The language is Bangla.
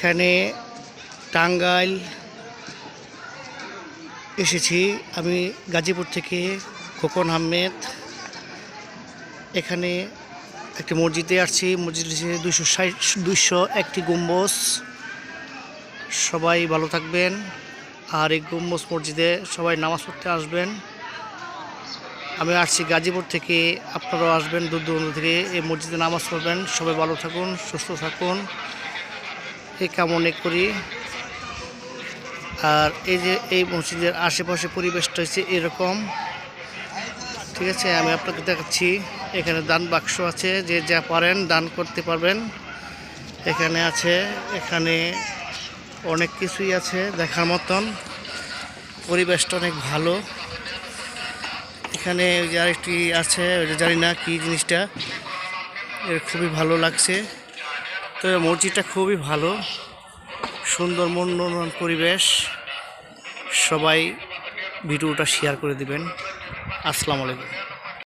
এখানে টাঙ্গাইল এসেছি আমি গাজীপুর থেকে খোকন আহমেদ। এখানে একটি মসজিদে আসছি। মসজিদ 201টি গম্বুজ। সবাই ভালো থাকবেন আর এই গম্বুজ মসজিদে সবাই নামাজ পড়তে আসবেন। আমি আসছি গাজীপুর থেকে, আপনারাও আসবেন দূর দূরান্ত থেকে এই মসজিদে নামাজ পড়বেন। সবাই ভালো থাকুন, সুস্থ থাকুন এই কামনা করি। আর এই যে এই মসজিদের আশেপাশে পরিবেশটা হচ্ছে এরকম, ঠিক আছে। আমি আপনাকে দেখাচ্ছি। এখানে দান বাক্স আছে, যে যা পারেন দান করতে পারবেন। এখানে আছে, এখানে অনেক কিছুই আছে দেখার মতন। পরিবেশটা অনেক ভালো। এখানে আরেকটি আছে, জানি না কি জিনিসটা, এর খুবই ভালো লাগছে। তো মসজিদটা খুবই ভালো, সুন্দর মনোরম পরিবেশ। সবাই ভিডিওটা শেয়ার করে দিবেন। আসসালামু আলাইকুম।